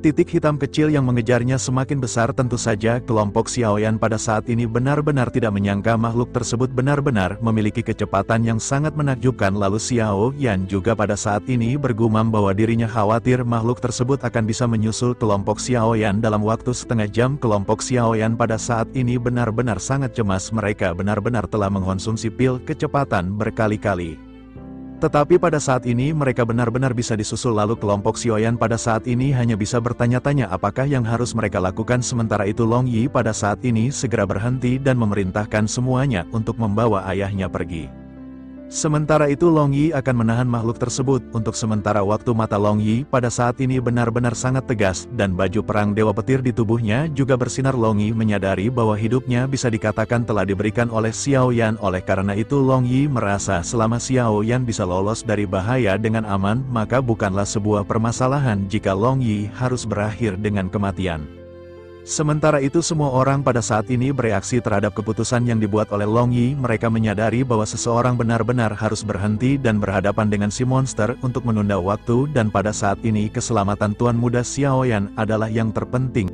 A: titik hitam kecil yang mengejarnya semakin besar. Tentu saja kelompok Xiao Yan pada saat ini benar-benar tidak menyangka makhluk tersebut benar-benar memiliki kecepatan yang sangat menakjubkan. Lalu Xiao Yan juga pada saat ini bergumam bahwa dirinya khawatir makhluk tersebut akan bisa menyusul kelompok Xiao Yan dalam waktu setengah jam. Kelompok Xiao Yan pada saat ini benar-benar sangat cemas. Mereka benar-benar telah mengkonsumsi pil kecepatan berkali-kali. Tetapi pada saat ini mereka benar-benar bisa disusul. Lalu kelompok Xiao Yan pada saat ini hanya bisa bertanya-tanya apakah yang harus mereka lakukan. Sementara itu Long Yi pada saat ini segera berhenti dan memerintahkan semuanya untuk membawa ayahnya pergi. Sementara itu Long Yi akan menahan makhluk tersebut untuk sementara waktu. Mata Long Yi pada saat ini benar-benar sangat tegas dan baju perang Dewa Petir di tubuhnya juga bersinar. Long Yi menyadari bahwa hidupnya bisa dikatakan telah diberikan oleh Xiao Yan. Oleh karena itu Long Yi merasa selama Xiao Yan bisa lolos dari bahaya dengan aman, maka bukanlah sebuah permasalahan jika Long Yi harus berakhir dengan kematian. Sementara itu semua orang pada saat ini bereaksi terhadap keputusan yang dibuat oleh Long Yi. Mereka menyadari bahwa seseorang benar-benar harus berhenti dan berhadapan dengan si monster untuk menunda waktu, dan pada saat ini keselamatan Tuan Muda Xiao Yan adalah yang terpenting.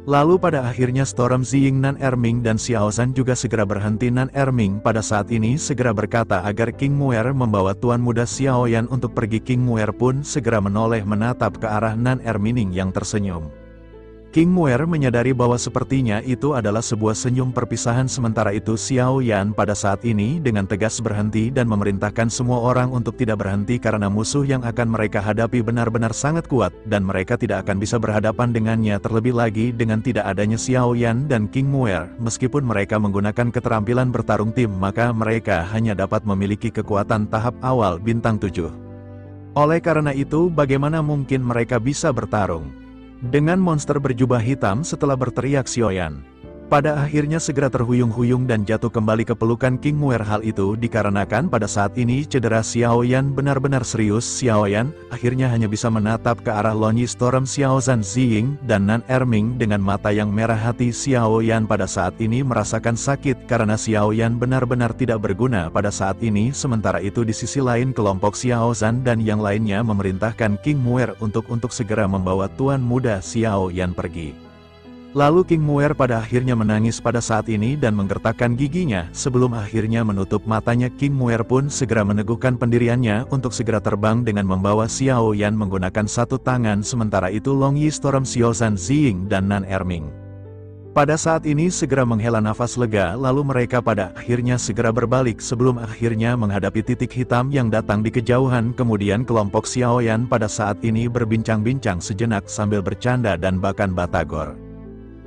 A: Lalu pada akhirnya Storm Ziying, Nan Erming dan Xiao Zhan juga segera berhenti. Nan Erming pada saat ini segera berkata agar King Muer membawa Tuan Muda Xiao Yan untuk pergi. King Muer pun segera menoleh menatap ke arah Nan Erming yang tersenyum. King Muer menyadari bahwa sepertinya itu adalah sebuah senyum perpisahan. Sementara itu Xiao Yan pada saat ini dengan tegas berhenti dan memerintahkan semua orang untuk tidak berhenti karena musuh yang akan mereka hadapi benar-benar sangat kuat dan mereka tidak akan bisa berhadapan dengannya. Terlebih lagi dengan tidak adanya Xiao Yan dan King Muer, meskipun mereka menggunakan keterampilan bertarung tim, maka mereka hanya dapat memiliki kekuatan tahap awal bintang 7. Oleh karena itu bagaimana mungkin mereka bisa bertarung dengan monster berjubah hitam? Setelah berteriak Xiao Yan pada akhirnya segera terhuyung-huyung dan jatuh kembali ke pelukan King Muer. Hal itu dikarenakan pada saat ini cedera Xiao Yan benar-benar serius. Xiao Yan akhirnya hanya bisa menatap ke arah Long Yi, Storm, Xiao Zhan, Ziying, dan Nan Erming dengan mata yang merah. Hati Xiao Yan pada saat ini merasakan sakit karena Xiao Yan benar-benar tidak berguna pada saat ini. Sementara itu di sisi lain kelompok Xiao Zhan dan yang lainnya memerintahkan King Muer untuk segera membawa Tuan Muda Xiao Yan pergi. Lalu King Muer pada akhirnya menangis pada saat ini dan menggertakkan giginya. Sebelum akhirnya menutup matanya, King Muer pun segera meneguhkan pendiriannya untuk segera terbang dengan membawa Xiao Yan menggunakan satu tangan. Sementara itu Long Yi, Storm, Xiao Zhan, Ziying, dan Nan Erming pada saat ini segera menghela nafas lega. Lalu mereka pada akhirnya segera berbalik sebelum akhirnya menghadapi titik hitam yang datang di kejauhan. Kemudian kelompok Xiao Yan pada saat ini berbincang-bincang sejenak sambil bercanda dan bahkan batagor.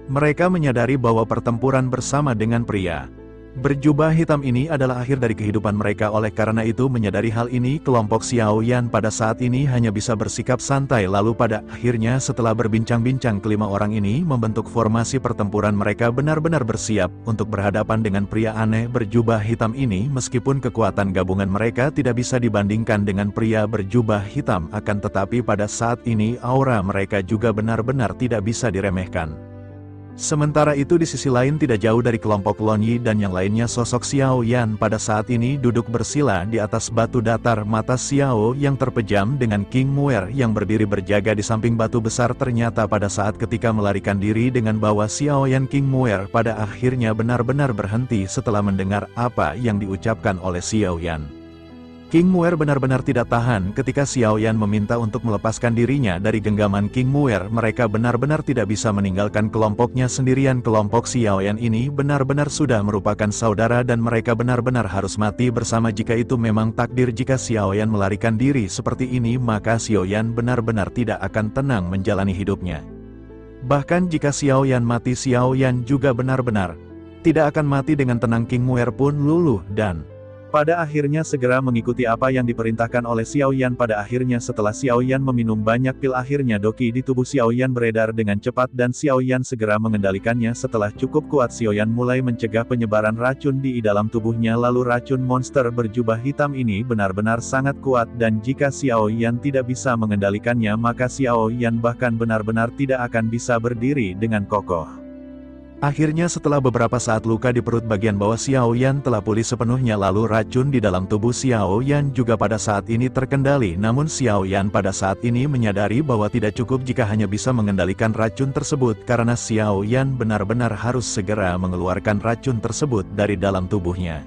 A: Mereka menyadari bahwa pertempuran bersama dengan pria berjubah hitam ini adalah akhir dari kehidupan mereka. Oleh karena itu menyadari hal ini kelompok Xiao Yan pada saat ini hanya bisa bersikap santai. Lalu pada akhirnya setelah berbincang-bincang kelima orang ini membentuk formasi pertempuran. Mereka benar-benar bersiap untuk berhadapan dengan pria aneh berjubah hitam ini. Meskipun kekuatan gabungan mereka tidak bisa dibandingkan dengan pria berjubah hitam, akan tetapi pada saat ini aura mereka juga benar-benar tidak bisa diremehkan. Sementara itu di sisi lain tidak jauh dari kelompok Lon Yi dan yang lainnya sosok Xiao Yan pada saat ini duduk bersila di atas batu datar. Mata Xiao yang terpejam dengan King Muer yang berdiri berjaga di samping batu besar. Ternyata pada saat ketika melarikan diri dengan bawa Xiao Yan, King Muer pada akhirnya benar-benar berhenti setelah mendengar apa yang diucapkan oleh Xiao Yan. King Muer benar-benar tidak tahan ketika Xiao Yan meminta untuk melepaskan dirinya dari genggaman King Muer. Mereka benar-benar tidak bisa meninggalkan kelompoknya sendirian. Kelompok Xiao Yan ini benar-benar sudah merupakan saudara dan mereka benar-benar harus mati bersama. Jika itu memang takdir, jika Xiao Yan melarikan diri seperti ini, maka Xiao Yan benar-benar tidak akan tenang menjalani hidupnya. Bahkan jika Xiao Yan mati, Xiao Yan juga benar-benar tidak akan mati dengan tenang. King Muer pun luluh dan pada akhirnya segera mengikuti apa yang diperintahkan oleh Xiao Yan. Pada akhirnya setelah Xiao Yan meminum banyak pil, akhirnya doki di tubuh Xiao Yan beredar dengan cepat dan Xiao Yan segera mengendalikannya. Setelah cukup kuat, Xiao Yan mulai mencegah penyebaran racun di dalam tubuhnya. Lalu racun monster berjubah hitam ini benar-benar sangat kuat dan jika Xiao Yan tidak bisa mengendalikannya, maka Xiao Yan bahkan benar-benar tidak akan bisa berdiri dengan kokoh. Akhirnya setelah beberapa saat luka di perut bagian bawah Xiao Yan telah pulih sepenuhnya, lalu racun di dalam tubuh Xiao Yan juga pada saat ini terkendali. Namun Xiao Yan pada saat ini menyadari bahwa tidak cukup jika hanya bisa mengendalikan racun tersebut, karena Xiao Yan benar-benar harus segera mengeluarkan racun tersebut dari dalam tubuhnya.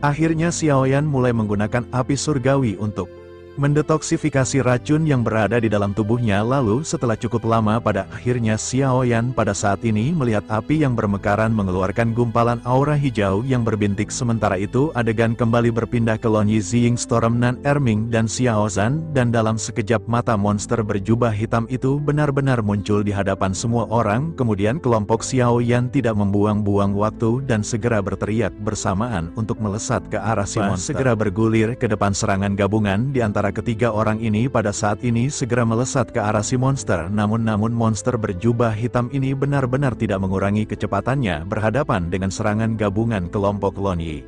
A: Akhirnya Xiao Yan mulai menggunakan api surgawi untuk mendetoksifikasi racun yang berada di dalam tubuhnya. Lalu setelah cukup lama, pada akhirnya Xiao Yan pada saat ini melihat api yang bermekaran mengeluarkan gumpalan aura hijau yang berbintik. Sementara itu adegan kembali berpindah ke Lon Yi, Ziying, Storm, Nan Erming, dan Xiao Zhan, dan dalam sekejap mata monster berjubah hitam itu benar-benar muncul di hadapan semua orang. Kemudian kelompok Xiao Yan tidak membuang-buang waktu dan segera berteriak bersamaan untuk melesat ke arah si monster. Segera bergulir ke depan serangan gabungan di antara ketiga orang ini pada saat ini segera melesat ke arah si monster. Namun monster berjubah hitam ini benar-benar tidak mengurangi kecepatannya berhadapan dengan serangan gabungan kelompok Lon Yi.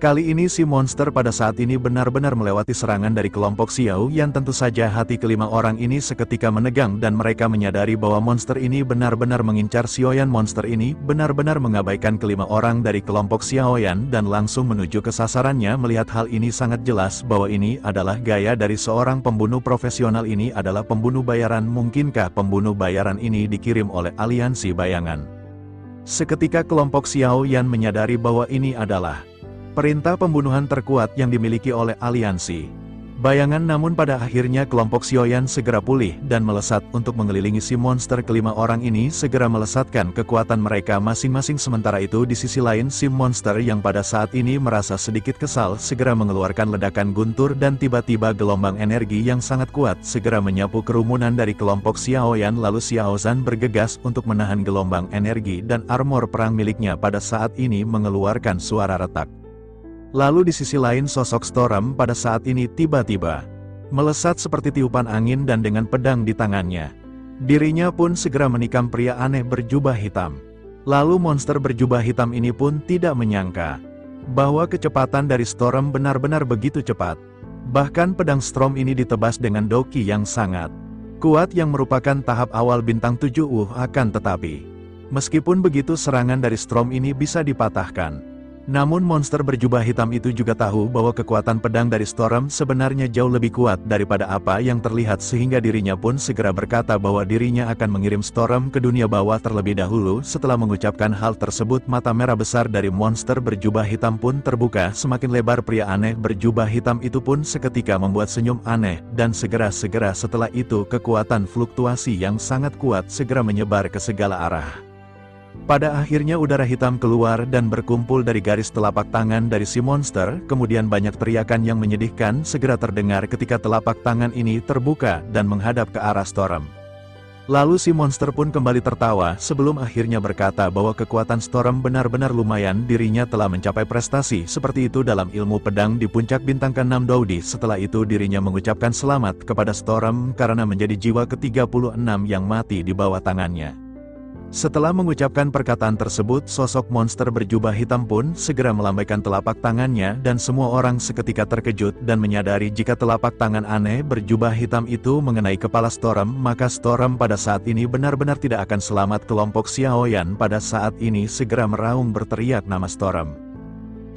A: Kali ini si monster pada saat ini benar-benar melewati serangan dari kelompok Xiao Yan. Tentu saja hati kelima orang ini seketika menegang dan mereka menyadari bahwa monster ini benar-benar mengincar Xiao Yan. Monster ini benar-benar mengabaikan kelima orang dari kelompok Xiao Yan dan langsung menuju ke sasarannya. Melihat hal ini sangat jelas bahwa ini adalah gaya dari seorang pembunuh profesional. Ini adalah pembunuh bayaran. Mungkinkah pembunuh bayaran ini dikirim oleh aliansi bayangan? Seketika kelompok Xiao Yan menyadari bahwa ini adalah perintah pembunuhan terkuat yang dimiliki oleh aliansi bayangan. Namun pada akhirnya kelompok Xiao Yan segera pulih dan melesat untuk mengelilingi si monster. Kelima orang ini segera melesatkan kekuatan mereka masing-masing. Sementara itu di sisi lain si monster yang pada saat ini merasa sedikit kesal segera mengeluarkan ledakan guntur dan tiba-tiba gelombang energi yang sangat kuat segera menyapu kerumunan dari kelompok Xiao Yan. Lalu Xiao Zhan bergegas untuk menahan gelombang energi dan armor perang miliknya pada saat ini mengeluarkan suara retak. Lalu di sisi lain sosok Storm pada saat ini tiba-tiba melesat seperti tiupan angin dan dengan pedang di tangannya. Dirinya pun segera menikam pria aneh berjubah hitam. Lalu monster berjubah hitam ini pun tidak menyangka bahwa kecepatan dari Storm benar-benar begitu cepat. Bahkan pedang Storm ini ditebas dengan doki yang sangat kuat yang merupakan tahap awal bintang 7 akan tetapi meskipun begitu serangan dari Storm ini bisa dipatahkan. Namun monster berjubah hitam itu juga tahu bahwa kekuatan pedang dari Storm sebenarnya jauh lebih kuat daripada apa yang terlihat sehingga dirinya pun segera berkata bahwa dirinya akan mengirim Storm ke dunia bawah terlebih dahulu. Setelah mengucapkan hal tersebut mata merah besar dari monster berjubah hitam pun terbuka semakin lebar. Pria aneh berjubah hitam itu pun seketika membuat senyum aneh dan segera setelah itu kekuatan fluktuasi yang sangat kuat segera menyebar ke segala arah. Pada akhirnya udara hitam keluar dan berkumpul dari garis telapak tangan dari si monster. Kemudian banyak teriakan yang menyedihkan segera terdengar ketika telapak tangan ini terbuka dan menghadap ke arah Storm. Lalu si monster pun kembali tertawa sebelum akhirnya berkata bahwa kekuatan Storm benar-benar lumayan. Dirinya telah mencapai prestasi seperti itu dalam ilmu pedang di puncak bintang ke-6 Daudi. Setelah itu dirinya mengucapkan selamat kepada Storm karena menjadi jiwa ke-36 yang mati di bawah tangannya. Setelah mengucapkan perkataan tersebut, sosok monster berjubah hitam pun segera melambaikan telapak tangannya dan semua orang seketika terkejut dan menyadari jika telapak tangan aneh berjubah hitam itu mengenai kepala Storm, maka Storm pada saat ini benar-benar tidak akan selamat. Kelompok Xiaoyan pada saat ini segera meraung berteriak nama Storm.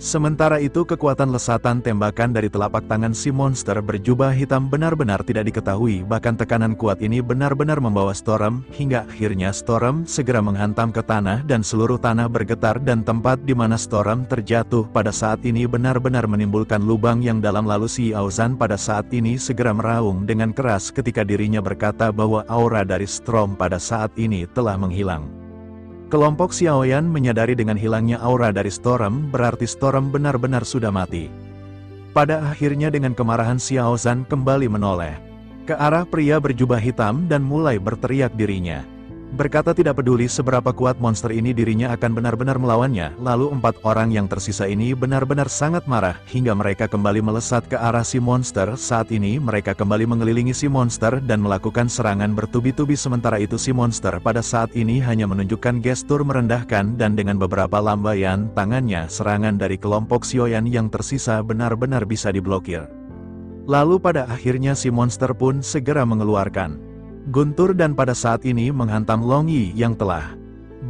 A: Sementara itu kekuatan lesatan tembakan dari telapak tangan si monster berjubah hitam benar-benar tidak diketahui, bahkan tekanan kuat ini benar-benar membawa Storm, hingga akhirnya Storm segera menghantam ke tanah dan seluruh tanah bergetar dan tempat di mana Storm terjatuh pada saat ini benar-benar menimbulkan lubang yang dalam. Lalu Xiao Zhan pada saat ini segera meraung dengan keras ketika dirinya berkata bahwa aura dari Storm pada saat ini telah menghilang. Kelompok Xiaoyan menyadari dengan hilangnya aura dari Storm, berarti Storm benar-benar sudah mati. Pada akhirnya dengan kemarahan Xiao Zhan kembali menoleh ke arah pria berjubah hitam dan mulai berteriak dirinya. Berkata tidak peduli seberapa kuat monster ini dirinya akan benar-benar melawannya. Lalu 4 orang yang tersisa ini benar-benar sangat marah hingga mereka kembali melesat ke arah si monster. Saat ini mereka kembali mengelilingi si monster dan melakukan serangan bertubi-tubi. Sementara itu si monster pada saat ini hanya menunjukkan gestur merendahkan dan dengan beberapa lambaian tangannya serangan dari kelompok Xiaoyan yang tersisa benar-benar bisa diblokir. Lalu pada akhirnya si monster pun segera mengeluarkan guntur dan pada saat ini menghantam Long Yi yang telah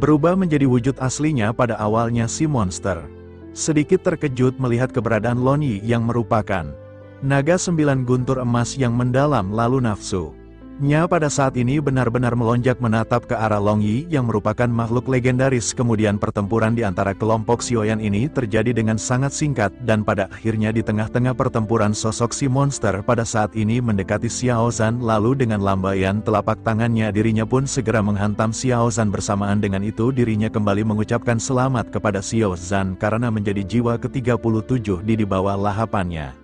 A: berubah menjadi wujud aslinya pada awalnya. Si monster sedikit terkejut melihat keberadaan Long Yi yang merupakan naga 9 guntur emas yang mendalam. Lalu nafsunya pada saat ini benar-benar melonjak menatap ke arah Long Yi yang merupakan makhluk legendaris. Kemudian pertempuran di antara kelompok Xiaoyan ini terjadi dengan sangat singkat dan pada akhirnya di tengah-tengah pertempuran sosok si monster pada saat ini mendekati Xiao Zhan. Lalu dengan lambaian telapak tangannya dirinya pun segera menghantam Xiao Zhan. Bersamaan dengan itu dirinya kembali mengucapkan selamat kepada Xiao Zhan karena menjadi jiwa ke-37 di bawah lahapannya.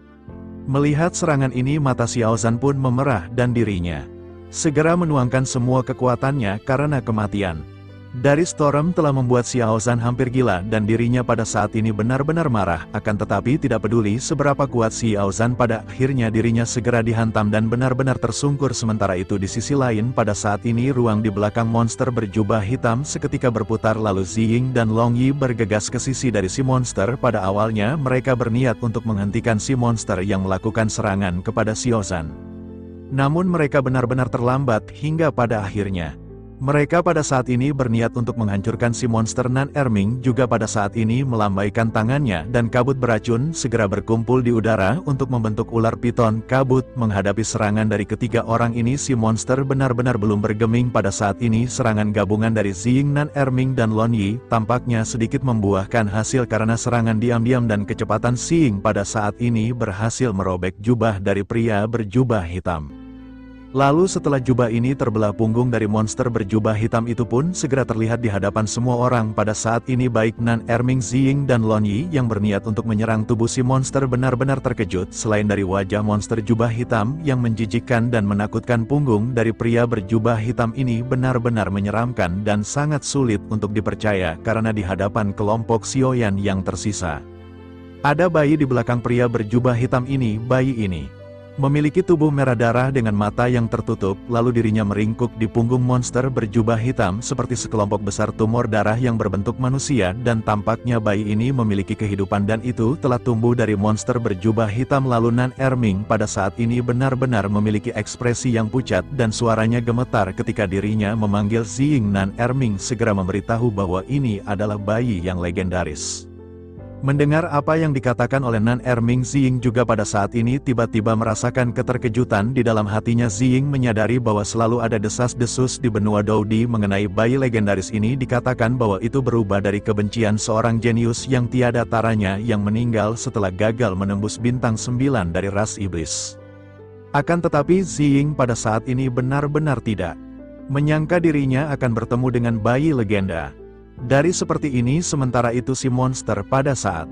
A: Melihat serangan ini mata Xiao Zhan pun memerah dan dirinya segera menuangkan semua kekuatannya karena kematian dari Storm telah membuat Xiao Zhan hampir gila dan dirinya pada saat ini benar-benar marah. Akan tetapi tidak peduli seberapa kuat Xiao Zhan, pada akhirnya dirinya segera dihantam dan benar-benar tersungkur. Sementara itu di sisi lain pada saat ini ruang di belakang monster berjubah hitam seketika berputar. Lalu Ziying dan Long Yi bergegas ke sisi dari si monster. Pada awalnya mereka berniat untuk menghentikan si monster yang melakukan serangan kepada Xiao Zhan. Namun mereka benar-benar terlambat hingga pada akhirnya mereka pada saat ini berniat untuk menghancurkan si monster. Nan Erming juga pada saat ini melambaikan tangannya dan kabut beracun segera berkumpul di udara untuk membentuk ular piton kabut. Menghadapi serangan dari ketiga orang ini si monster benar-benar belum bergeming. Pada saat ini serangan gabungan dari Ziying, Nan Erming dan Long Yi tampaknya sedikit membuahkan hasil karena serangan diam-diam dan kecepatan Ziying pada saat ini berhasil merobek jubah dari pria berjubah hitam. Lalu setelah jubah ini terbelah, punggung dari monster berjubah hitam itu pun segera terlihat di hadapan semua orang. Pada saat ini baik Nan Erming, Ziying dan Long Yi yang berniat untuk menyerang tubuh si monster benar-benar terkejut. Selain dari wajah monster jubah hitam yang menjijikkan dan menakutkan, punggung dari pria berjubah hitam ini benar-benar menyeramkan dan sangat sulit untuk dipercaya karena di hadapan kelompok Xiaoyan yang tersisa ada bayi di belakang pria berjubah hitam ini. Bayi ini memiliki tubuh merah darah dengan mata yang tertutup, lalu dirinya meringkuk di punggung monster berjubah hitam seperti sekelompok besar tumor darah yang berbentuk manusia, dan tampaknya bayi ini memiliki kehidupan dan itu telah tumbuh dari monster berjubah hitam. Lalu Nan Erming pada saat ini benar-benar memiliki ekspresi yang pucat dan suaranya gemetar ketika dirinya memanggil Ziying. Nan Erming segera memberitahu bahwa ini adalah bayi yang legendaris. Mendengar apa yang dikatakan oleh Nan Erming, Ziying juga pada saat ini tiba-tiba merasakan keterkejutan di dalam hatinya. Ziying menyadari bahwa selalu ada desas-desus di benua Doudi mengenai bayi legendaris ini. Dikatakan bahwa itu berubah dari kebencian seorang jenius yang tiada taranya yang meninggal setelah gagal menembus bintang 9 dari ras iblis. Akan tetapi Ziying pada saat ini benar-benar tidak menyangka dirinya akan bertemu dengan bayi legenda dari seperti ini. Sementara itu si monster pada saat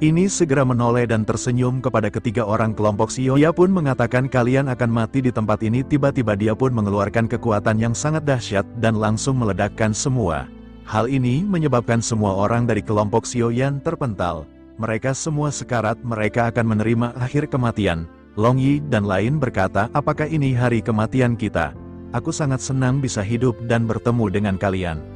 A: ini segera menoleh dan tersenyum kepada ketiga orang kelompok Xiao. Dia pun mengatakan kalian akan mati di tempat ini. Tiba-tiba dia pun mengeluarkan kekuatan yang sangat dahsyat dan langsung meledakkan semua. Hal ini menyebabkan semua orang dari kelompok Xiaoyan terpental. Mereka semua sekarat, mereka akan menerima akhir kematian. Long Yi dan lain berkata, apakah ini hari kematian kita? Aku sangat senang bisa hidup dan bertemu dengan kalian.